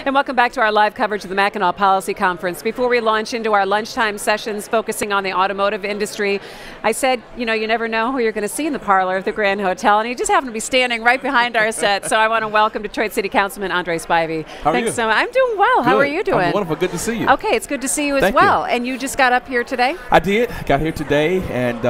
And welcome back to our live coverage of the Mackinac Policy Conference. Before we launch into our lunchtime sessions focusing on the automotive industry, I said, you never know who you're going to see in the parlor of the Grand Hotel, and he just happened to be standing right behind our set. So I want to welcome Detroit City Councilman Andre Spivey. How are you? So much. I'm doing well. Good. How are you doing? I'm wonderful. Good to see you. Okay, it's good to see you as Thank well. you. And you just got up here today? I did. Got here today and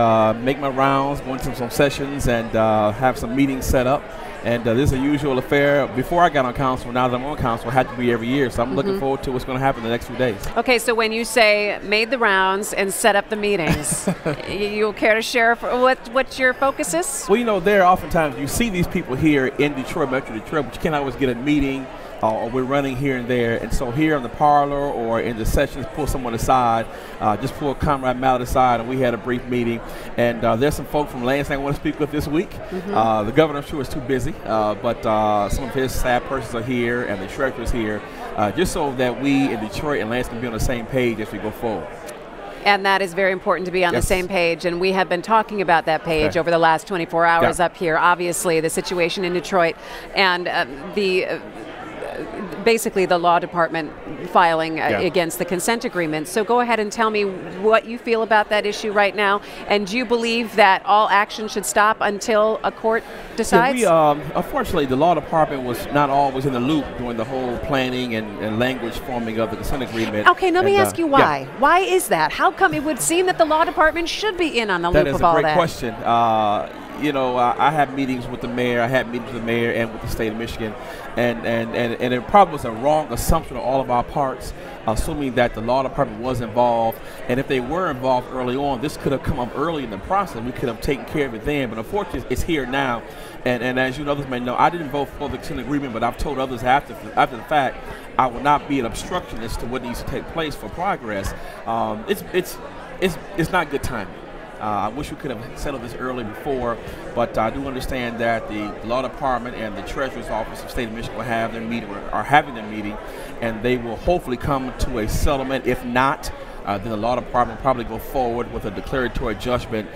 make my rounds, going to some sessions and have some meetings set up. And this is a usual affair. Before I got on council, now that I'm on council, I had to be every year. So I'm looking forward to what's going to happen in the next few days. Okay, so when you say made the rounds and set up the meetings, you care to share what your focus is? Well, there are oftentimes you see these people here in Detroit, Metro Detroit, but you can't always get a meeting. Or we're running here and there, and so here in the parlor or in the sessions, pull someone aside, just pull Comrade Mallett aside, and we had a brief meeting. And there's some folk from Lansing I want to speak with this week. The governor, I'm sure, is too busy, but some of his staff persons are here, and the treasurer is here, just so that we in Detroit and Lansing can be on the same page as we go forward. And that is very important to be on the same page. And we have been talking about that page over the last 24 hours up here. Obviously, the situation in Detroit and basically the law department filing against the consent agreement. So go ahead and tell me what you feel about that issue right now. And do you believe that all action should stop until a court decides? Unfortunately, the law department was not always in the loop during the whole planning and language forming of the consent agreement. Okay, let me ask you why. Why is that? How come it would seem that the law department should be in on the loop of all that? That is a great question. I had meetings with the mayor. I had meetings with the mayor and with the state of Michigan, and it probably was a wrong assumption on all of our parts, assuming that the law department was involved. And if they were involved early on, this could have come up early in the process. We could have taken care of it then. But unfortunately, it's here now. And as you others may know, I didn't vote for the consent agreement, but I've told others after the fact I will not be an obstructionist to what needs to take place for progress. It's not good timing. I wish we could have settled this early before, but I do understand that the law department and the treasurer's office of the state of Michigan will have their meeting, or are having their meeting, and they will hopefully come to a settlement. If not, then the law department will probably go forward with a declaratory judgment.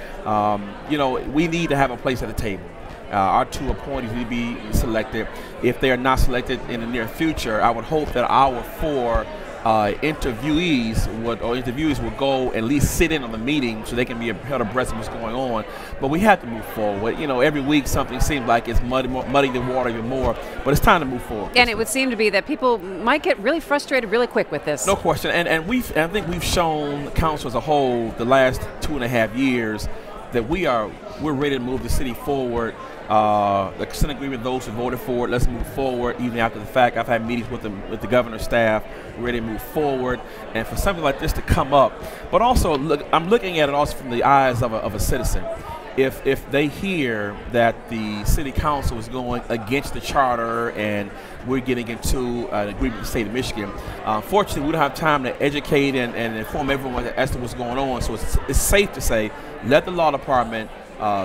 We need to have a place at the table. Our two appointees need to be selected. If they are not selected in the near future, I would hope that our four interviewees would go at least sit in on the meeting so they can be held abreast of what's going on. But we have to move forward. Every week something seems like it's muddy the water even more, but it's time to move forward. And it would seem to be that people might get really frustrated really quick with this. No question. And I think we've shown council as a whole the last 2.5 years that we're ready to move the city forward. The consent agreement, those who voted for it, let's move forward. Even after the fact, I've had meetings with the governor's staff. We're ready to move forward, and for something like this to come up. But also, I'm looking at it also from the eyes of a citizen. If they hear that the city council is going against the charter and we're getting into an agreement with the state of Michigan, unfortunately, we don't have time to educate and inform everyone as to what's going on. So it's safe to say, let the law department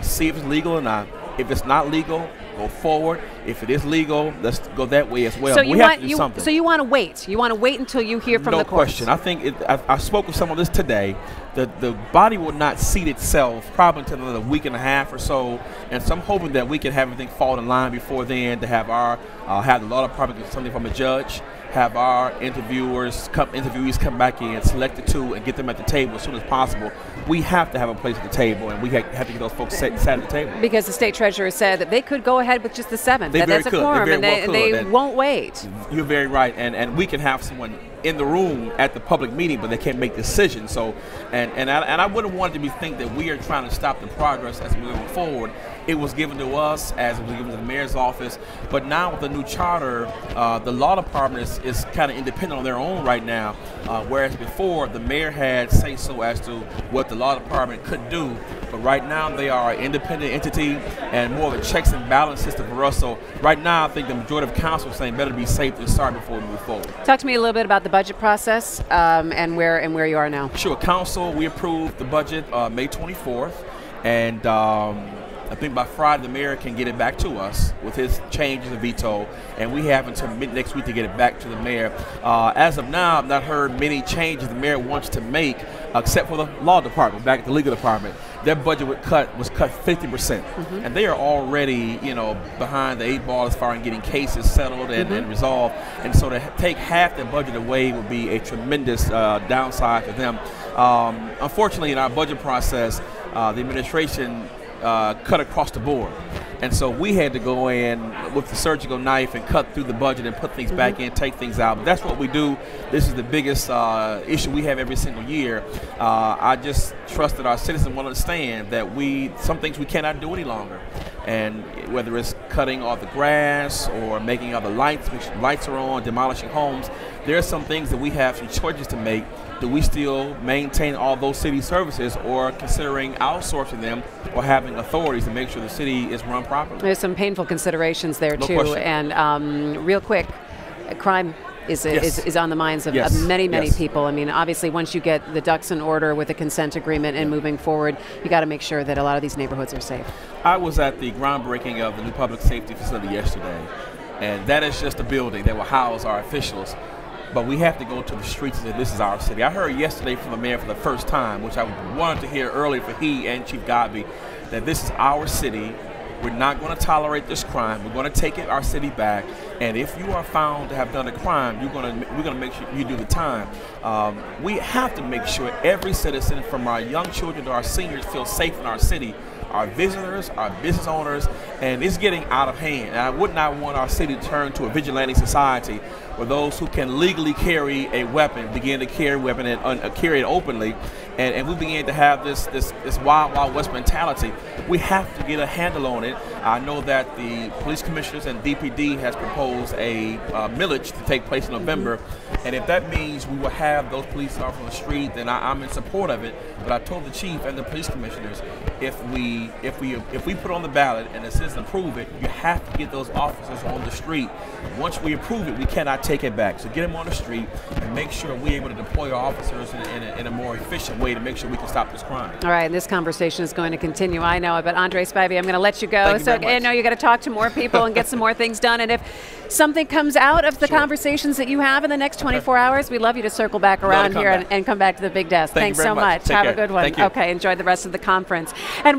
see if it's legal or not. If it's not legal, go forward. If it is legal, let's go that way as well. So we have to do something. So you want to wait. You want to wait until you hear from the courts. No question. I think I spoke with someone this today. The body will not seat itself probably until another week and a half or so. And so I'm hoping that we can have everything fall in line before then to have have the law department get something from a judge, have our interviewees come back in, select the two, and get them at the table as soon as possible. We have to have a place at the table, and we have to get those folks sat at the table. Because the state treasurer said that they could go ahead with just the 7. That's a quorum, and they won't wait. You're very right, and we can have someone in the room at the public meeting, but they can't make decisions. So, and I wouldn't want it to think that we are trying to stop the progress as we move forward. It was given to us as it was given to the mayor's office, but now with the new charter, the law department is kind of independent on their own right now, whereas before the mayor had say-so as to what the law department could do, but right now they are an independent entity and more of a checks and balance system for us. So right now I think the majority of council is saying better to be safe than sorry before we move forward. Talk to me a little bit about the budget process and where you are now. Sure. Council, we approved the budget May 24th, and I think by Friday the mayor can get it back to us with his changes and veto, and we have until mid next week to get it back to the mayor. As of now, I've not heard many changes the mayor wants to make, except for the law department, back at the legal department. Their budget was cut 50%, and they are already, behind the 8 ball as far as getting cases settled and resolved. And so to take half their budget away would be a tremendous downside for them. Unfortunately, in our budget process, the administration cut across the board. And so we had to go in with the surgical knife and cut through the budget and put things back in, take things out. But that's what we do. This is the biggest issue we have every single year. I just trust that our citizens will understand that some things we cannot do any longer. And whether it's cutting off the grass or making other lights, make sure lights are on, demolishing homes, there are some things that we have some choices to make. Do we still maintain all those city services, or considering outsourcing them, or having authorities to make sure the city is run properly? There's some painful considerations there too. Question. And real quick, crime is on the minds of many people. I mean, obviously, once you get the ducks in order with the consent agreement and moving forward, you got to make sure that a lot of these neighborhoods are safe. I was at the groundbreaking of the new public safety facility yesterday, and that is just a building that will house our officials. But we have to go to the streets and say, this is our city. I heard yesterday from the mayor for the first time, which I wanted to hear earlier for he and Chief Godby, that this is our city. We're not going to tolerate this crime. We're going to take our city back. And if you are found to have done a crime, we're going to make sure you do the time. We have to make sure every citizen, from our young children to our seniors, feel safe in our city. Our visitors, our business owners, and it's getting out of hand. And I would not want our city to turn to a vigilante society where those who can legally carry a weapon begin to carry a weapon and carry it openly, and we begin to have this wild west mentality. We have to get a handle on it. I know that the police commissioners and DPD has proposed a millage to take place in November, and if that means we will have those police officers on the street, then I'm in support of it. But I told the chief and the police commissioners, if we put on the ballot and the citizens approve it, you have to get those officers on the street. Once we approve it, we cannot take it back. So get them on the street and make sure we're able to deploy our officers in a more efficient way to make sure we can stop this crime. All right, and this conversation is going to continue, I know, but Andre Spivey, I'm going to let you go. Thank you very much. I know you got to talk to more people and get some more things done. And if something comes out of the conversations that you have in the next 24 hours, we'd love you to circle back around here and come back to the big desk. Thanks so much. Have a good one. Thank you. Okay, enjoy the rest of the conference. And